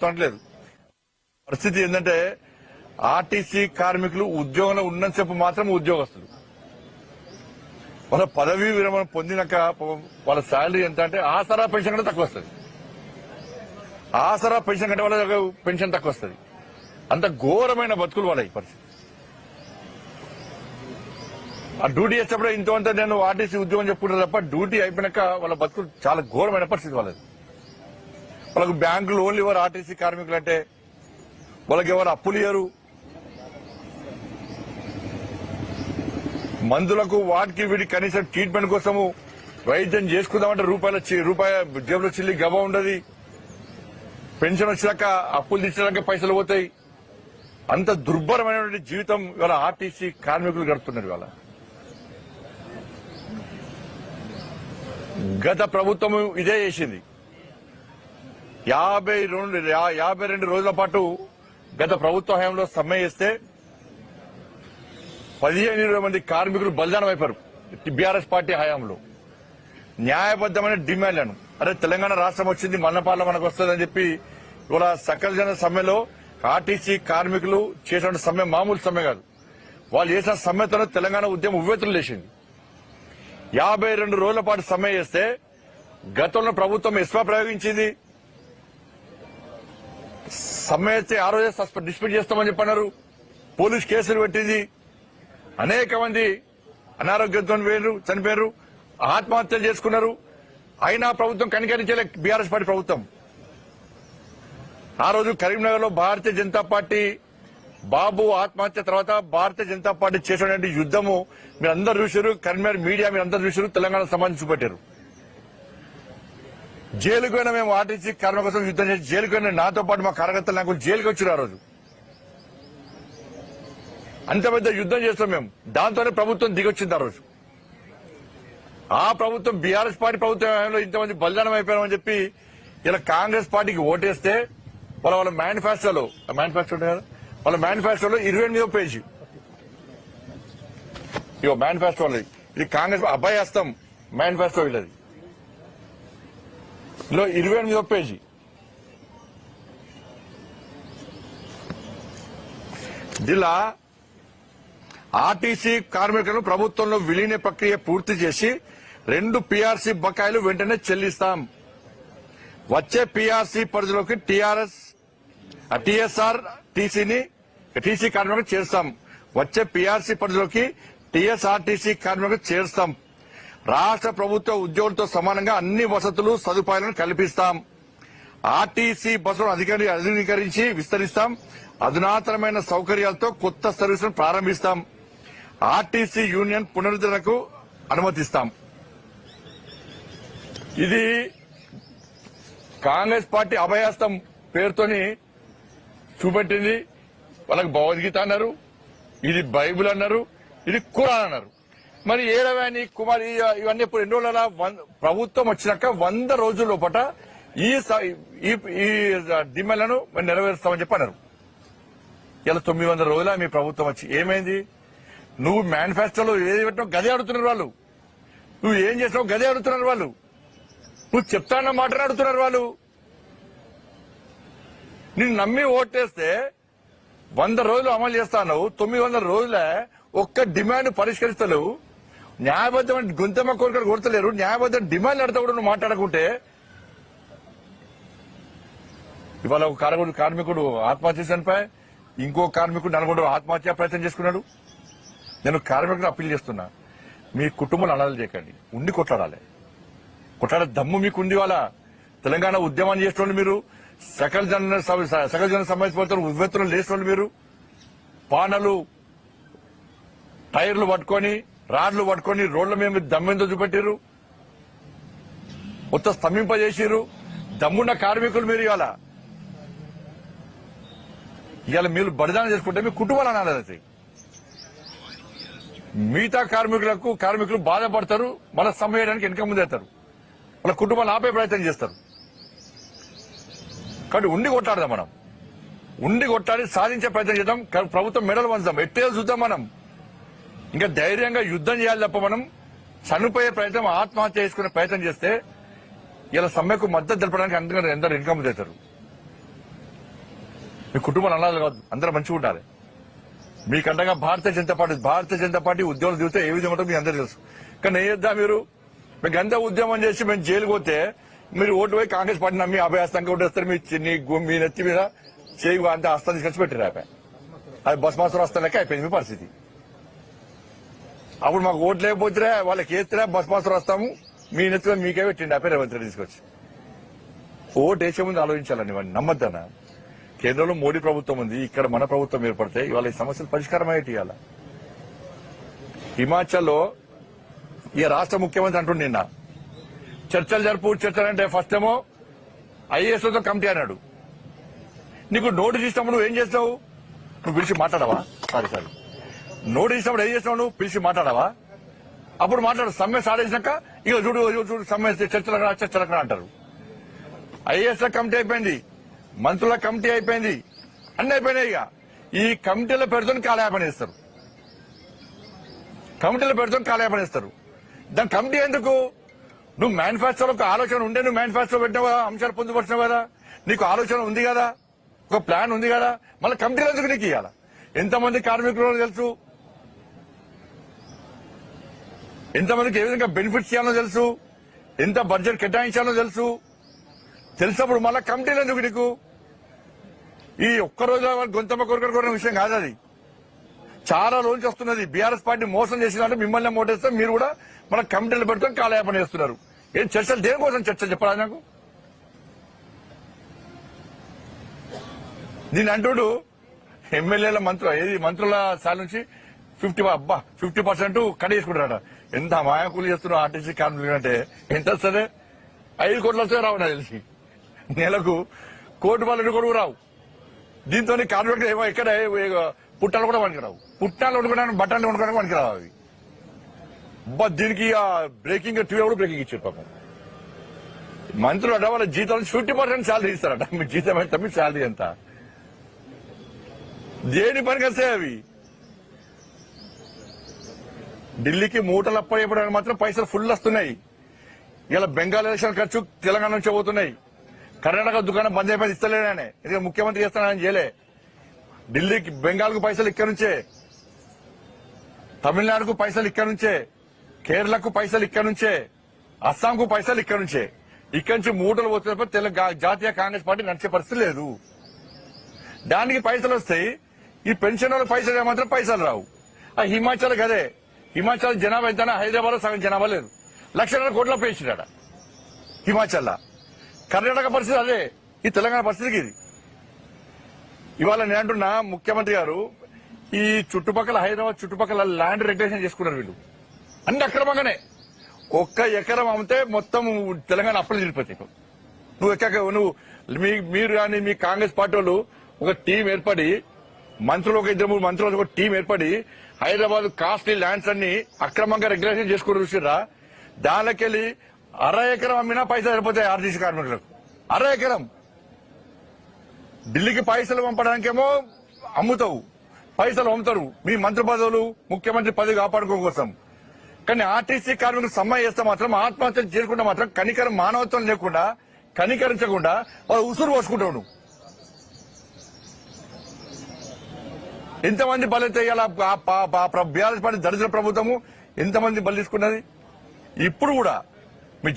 లేదు. పరిస్థితి ఏంటంటే ఆర్టీసీ కార్మికులు ఉద్యోగంలో ఉన్నంతసేపు మాత్రం ఉద్యోగస్తులు. వాళ్ళ పదవీ విరమణ పొందినాక వాళ్ళ శాలరీ ఎంత అంటే ఆసరా పెన్షన్ కంటే తక్కువ వస్తుంది. ఆసరా పెన్షన్ కంటే వాళ్ళ పెన్షన్ తక్కువ వస్తుంది. అంత ఘోరమైన బతుకులు వాళ్ళ ఈ పరిస్థితి. ఆ డ్యూటీ చేసేటప్పుడు ఇంతవంతా నేను ఆర్టీసీ ఉద్యోగం చెప్పుకుంటాను తప్ప డ్యూటీ అయిపోయినాక వాళ్ళ బతుకులు చాలా ఘోరమైన పరిస్థితి వాళ్ళది. వాళ్ళకు బ్యాంకులు లోన్లు ఇవ్వరు. ఆర్టీసీ కార్మికులు అంటే వాళ్ళకి ఎవరు అప్పులు ఇవ్వరు. మందులకు వాటికి వీటికి కనీసం ట్రీట్మెంట్ కోసము వైద్యం చేసుకుందామంటే రూపాయి జేబులో చిల్లి గవ ఉండదు. పెన్షన్ వచ్చాక అప్పులు తీర్చడానికి పైసలు పోతాయి. అంత దుర్భరమైనటువంటి జీవితం ఇవాళ ఆర్టీసీ కార్మికులు గడుపుతున్నారు. ఇవాళ గత ప్రభుత్వం ఇదే చేసింది. 52 రోజుల పాటు గత ప్రభుత్వ హయాంలో సమ్మె చేస్తే 15-20 మంది కార్మికులు బలిదానం అయిపోయారు. బీఆర్ఎస్ పార్టీ హయాంలో న్యాయబద్దమైన డిమాండ్లను అరే తెలంగాణ రాష్ట్రం వచ్చింది మన్నపాల మనకు వస్తుందని చెప్పి ఇవాళ సకల జన సమ్మెలో ఆర్టీసీ కార్మికులు చేసిన సమ్మె మామూలు సమ్మె కాదు. వాళ్ళు చేసిన సమ్మెతో తెలంగాణ ఉద్యమం ఉవ్వెత్తులు లేచింది. 52 రోజుల పాటు సమ్మె చేస్తే గతంలో ప్రభుత్వం ఎస్వా ప్రయోగించింది. సమ్మె చేస్తే ఆ రోజే డిస్మిస్ చేస్తామని చెప్పన్నారు. పోలీస్ కేసులు పెట్టింది. అనేక మంది అనారోగ్యంతో చనిపోయారు, ఆత్మహత్యలు చేసుకున్నారు. అయినా ప్రభుత్వం కనికరించలే బీఆర్ఎస్ పార్టీ ప్రభుత్వం. ఆ రోజు కరీంనగర్ లో భారతీయ జనతా పార్టీ బాబు ఆత్మహత్య తర్వాత భారతీయ జనతా పార్టీ చేసినటువంటి యుద్దము మీరందరూ చూశారు. కరీంనగర్ మీడియా మీరందరూ చూశారు. తెలంగాణ సమాజం చూపెట్టారు. జైలుకు పోయినా మేము ఆర్టీసీ కార్మికుల కోసం యుద్దం చేసి జైలుకు పోయినా నాతో పాటు మా కార్యకర్తలు నాకు జైలుకి వచ్చారు. ఆ రోజు అంత పెద్ద యుద్దం చేస్తాం మేము. దాంతోనే ప్రభుత్వం దిగొచ్చింది. ఆ రోజు ఆ ప్రభుత్వం బీఆర్ఎస్ పార్టీ ప్రభుత్వంలో ఇంతమంది బలిదానం అయిపోయామని చెప్పి ఇలా కాంగ్రెస్ పార్టీకి ఓటేస్తే వాళ్ళ మేనిఫెస్టోలో 28వ పేజీ ఇగో మేనిఫెస్టో ఇది కాంగ్రెస్ అభయహస్తం మేనిఫెస్టో వీళ్ళది. 28వ పేజీ జిల్లా ఆర్టీసీ కార్మికులను ప్రభుత్వంలో విలీన ప్రక్రియ పూర్తి చేసి 2 పీఆర్సీ బకాయిలు వెంటనే చెల్లిస్తాం. వచ్చే పీఆర్సీ పరిధిలోకి టీఎస్ఆర్ టీసీ కార్మికులకు చేస్తాం. వచ్చే పీఆర్సీ పరిధిలోకి టీఎస్ఆర్టీసీ కార్మికులకు చేస్తాం. రాష్ట్ర ప్రభుత్వ ఉద్యోగులతో సమానంగా అన్ని వసతులు సదుపాయాలను కల్పిస్తాం. ఆర్టీసీ బస్సులను ఆధునీకరించి విస్తరిస్తాం. అధునాతనమైన సౌకర్యాలతో కొత్త సర్వీసులను ప్రారంభిస్తాం. ఆర్టీసీ యూనియన్ పునరుద్ధరణకు అనుమతిస్తాం. ఇది కాంగ్రెస్ పార్టీ అభయహస్తం పేరుతోని చూపెట్టింది. వాళ్ళకి భగవద్గీత అన్నారు, ఇది బైబిల్ అన్నారు, ఇది ఖురాన్ అన్నారు. మరి ఏడవాని కుమార్ ఇవన్నీ ఇప్పుడు ఎన్ని రోజుల ప్రభుత్వం వచ్చినాక 100 రోజుల లోపల ఈ డిమాండ్లను నెరవేరుస్తామని చెప్పి అన్నారు. ఇలా 900 రోజుల మీ ప్రభుత్వం వచ్చి ఏమైంది? నువ్వు మేనిఫెస్టోలో ఏది పెట్టినావు గదే అడుగుతున్నారు వాళ్ళు. నువ్వు ఏం చేసినావు గదే అడుగుతున్నారు వాళ్ళు. నువ్వు చెప్తాన్న మాటలు అడుగుతున్నారు వాళ్ళు. నిన్ను నమ్మి ఓటేస్తే 100 రోజులు అమలు చేస్తాను, 900 రోజులే ఒక్క డిమాండ్ పరిష్కరిస్తలేవు. న్యాయబద్దమైన గొంతమ్మ కోరికలు కొడతలేరు. న్యాయబద్ధ డిమాండ్ అడితే కూడా నువ్వు మాట్లాడకుంటే ఇవాళ ఒక కార్మికుడు ఆత్మహత్య చనిపోయి ఇంకో కార్మికుడు నలుగురు ఆత్మహత్య ప్రయత్నం చేసుకున్నాడు. నేను కార్మికులకు అప్పీల్ చేస్తున్నా, మీ కుటుంబాలు అనాథలు చేయకండి, ఉండి కొట్లాడాలి. కొట్లాడే దమ్ము మీకు ఉంది. వాళ్ళ తెలంగాణ ఉద్యమాన్ని చేసిన మీరు సకల జన సంబంధించిన ఉవ్వెత్తులు లేచిన మీరు పానలు టైర్లు పట్టుకొని రాడ్లు పట్టుకొని రోడ్ల మీద దమ్మెంతో చూపెట్టారు. మొత్తం స్తంభింపజేసారు. దమ్మున్న కార్మికులు మీరు ఇవాళ మీరు బలిదానం చేసుకుంటే మీ కుటుంబాలు అనాథలవుతాయి. మిగతా కార్మికులు బాధపడతారు. మళ్ళీ సమ్మె చేయడానికి వెనక ముందు అవుతారు. వాళ్ళ కుటుంబాలు ఆపే ప్రయత్నం చేస్తారు. కాబట్టి ఉండి కొట్టాడదాం. మనం ఉండి కొట్టాడి సాధించే ప్రయత్నం చేద్దాం. ప్రభుత్వం మెడలు వంచుదాం. ఎట్టేదో చూద్దాం. మనం ఇంకా ధైర్యంగా యుద్దం చేయాలి తప్ప మనం చనిపోయే ప్రయత్నం ఆత్మహత్య చేసుకునే ప్రయత్నం చేస్తే ఇలా సమ్మెకు మద్దతు తెలపడానికి అందరూ ఇన్కమ్ చేస్తారు. మీ కుటుంబాలు అనాలి కాదు, అందరూ మంచిగా ఉండాలి. మీకండగా భారతీయ జనతా పార్టీ ఉద్యోగులు దిగితే ఏ విధంగా ఉంటుందో మీ అందరూ తెలుసు. కానీ ఏం చేద్దాం, మీకు అంతా ఉద్యమం చేసి మేము జైలుకి పోతే మీరు ఓటు పోయి కాంగ్రెస్ పార్టీ నమ్మి అభయాస్తంగా ఓటేస్తారు. మీ నెత్తి మీద చేయి అంతా హస్తం తీసుకొచ్చి పెట్టారు. అది బస్ మాస్టర్ వస్తా లెక్క అయిపోయింది మీ పరిస్థితి. అప్పుడు మాకు ఓట్లు లేకపోతే వాళ్ళకి వేస్తే బస్ మాస్టర్ వస్తాము, మీ నెత్తిలో మీకే పెట్టిండి ఆ పేరు రేవంత్ రెడ్డి తీసుకొచ్చి. ఓటు వేసే ముందు ఆలోచించాలని వాడిని నమ్మద్దన్న. కేంద్రంలో మోడీ ప్రభుత్వం ఉంది, ఇక్కడ మన ప్రభుత్వం ఏర్పడితే ఇవాళ ఈ సమస్యలు పరిష్కారం అయ్యేటి. ఇవాళ హిమాచల్లో ఈ రాష్ట్ర ముఖ్యమంత్రి అంటుండే నిన్న చర్చలు అంటే ఫస్ట్ ఏమో ఐఏఎస్లతో కమిటీ అన్నాడు. నీకు నోటీస్ ఇచ్చినప్పుడు నువ్వు ఏం చేస్తావు? నువ్వు పిలిచి మాట్లాడవా? సారీ నోటీస్ ఇచ్చినప్పుడు ఏం చేస్తావు? నువ్వు పిలిచి మాట్లాడవా? అప్పుడు మాట్లాడు. సమ్మె సాధించాక ఇక చూడు సమ్మె చర్చలకు అంటారు. ఐఏఎస్ల కమిటీ అయిపోయింది, మంత్రుల కమిటీ అయిపోయింది, అన్ని అయిపోయినాయి. ఇక ఈ కమిటీలో పెడుతుని కాలయాపన ఇస్తారు. దాని కమిటీ ఎందుకు? నువ్వు మేనిఫెస్టోలో ఒక ఆలోచన ఉండే, నువ్వు మేనిఫెస్టో పెట్టినావు కదా, అంశాలు పొందుపరిచినావు కదా, నీకు ఆలోచన ఉంది కదా, ఒక ప్లాన్ ఉంది కదా, మళ్ళీ కమిటీలో ఎందుకు నీకు ఇవ్వాలా? ఎంతమంది కార్మికులు తెలుసు, ఎంతమందికి ఏ విధంగా బెనిఫిట్స్ ఇవ్వాలో తెలుసు, ఎంత బడ్జెట్ కేటాయించాలో తెలుసు. తెలిసినప్పుడు మళ్ళా కమిటీలు ఎందుకు నీకు? ఈ ఒక్కరోజు గొంతమ్మ కొరకర విషయం కాదు అది. చాలా రోజులు వస్తున్నది. బీఆర్ఎస్ పార్టీ మోసం చేసినట్టు మిమ్మల్ని మోటేస్తే మీరు కూడా మన కమిటీలు పెట్టుకొని కాలయాపన చేస్తున్నారు. ఏం చర్చలు దేనికోసం చర్చలు చెప్పరా నాకు? దీని అంటుడు ఎమ్మెల్యేల మంత్రుల సార్ నుంచి 50% కట్ చేసుకుంటారట. ఎంత మాయాకులు చేస్తున్నారు ఆర్టీసీ కార్మికులు అంటే. ఎంత వస్తుంది? 5 కోట్లు వస్తే రావు నాకు తెలిసి. నెలకు 1 కోటి కొడుకు రావు. దీంతో కార్మికులు ఏమో ఎక్కడ పుట్టాలు కూడా పనికిరావు. పుట్టాలు వండుకోవడానికి బట్టలు వండుకోవడానికి పనికిరావు అవి. దీనికి బ్రేకింగ్ టీవీ కూడా బ్రేకింగ్ ఇచ్చారు పాపం. మంత్రులు అట వాళ్ళ జీతం 50% శాలరీ ఇస్తారట. మీ జీతం ఎంత, మీ శాలరీ ఎంత? దేని పనికి వస్తాయి అవి? ఢిల్లీకి మూటలు అప్పయ్యడానికి మాత్రం పైసలు ఫుల్ వస్తున్నాయి. ఇలా బెంగాల్ ఎలక్షన్ ఖర్చు తెలంగాణ నుంచి పోతున్నాయి. కర్ణాటక దుకాణం బంద్ అయిపోయి ఇస్తలేనే, ఎందుకంటే ముఖ్యమంత్రి చేస్తానని చేయలే. ఢిల్లీకి బెంగాల్కు పైసలు ఇక్కడ నుంచే, తమిళనాడుకు పైసలు ఇక్కడ నుంచే, కేరళకు పైసలు ఇక్కడ నుంచే, అస్సాంకు పైసలు ఇక్కడ నుంచే. ఇక్కడి నుంచి మూటలు పోతున్నప్పుడు జాతీయ కాంగ్రెస్ పార్టీ నడిచే పరిస్థితి లేదు. దానికి పైసలు వస్తాయి. ఈ పెన్షన్ వాళ్ళ పైసలు ఏమాత్రం పైసలు రావు. ఆ హిమాచల్ కదే, హిమాచల్ జనాభా ఎంత? హైదరాబాద్ లో సగం జనాభా లేదు. 1,00,000 కోట్ల పేసినాడ హిమాచల్. కర్ణాటక పరిస్థితి అదే, ఈ తెలంగాణ పరిస్థితికి ఇది. ఇవాళ నేను అంటున్నా, ముఖ్యమంత్రి గారు ఈ చుట్టుపక్కల హైదరాబాద్ చుట్టుపక్కల ల్యాండ్ రెగ్యులేషన్ చేసుకున్నారు వీళ్ళు. అన్ని అక్రమంగానే. 1 ఎకరం అమ్మితే మొత్తం తెలంగాణ అప్పులు తిరిగిపోతాయి. నువ్వు మీరు కానీ మీ కాంగ్రెస్ పార్టీ వాళ్ళు ఒక టీం ఏర్పడి, మంత్రులు ఒక 2-3 మంత్రులు ఒక టీం ఏర్పడి హైదరాబాద్ కాస్ట్లీ ల్యాండ్స్ అన్ని అక్రమంగా రెగ్యులేషన్ చేసుకుని చూసిరా. దానికెళ్ళి 1/2 ఎకరం అమ్మినా పైసలు సరిపోతాయి ఆర్టీసీ కార్మికులకు. 1/2 ఎకరం. ఢిల్లీకి పైసలు పంపడానికేమో అమ్ముతావు, పైసలు అమ్ముతారు మీ మంత్రి పదవులు, ముఖ్యమంత్రి పదవి కాపాడుకోవడం కోసం. కానీ ఆర్టీసీ కార్మికులు సమ్మె చేస్తే మాత్రం, ఆత్మహత్యలు చేయకుండా మాత్రం కనికరం, మానవత్వం లేకుండా, కనికరించకుండా వాళ్ళు ఉసురు పోసుకుంటావు. ఎంతమంది బలైతే బీఆర్ఎస్ పార్టీ దళితుల ప్రభుత్వము ఎంతమంది బలి తీసుకున్నది? ఇప్పుడు కూడా మీ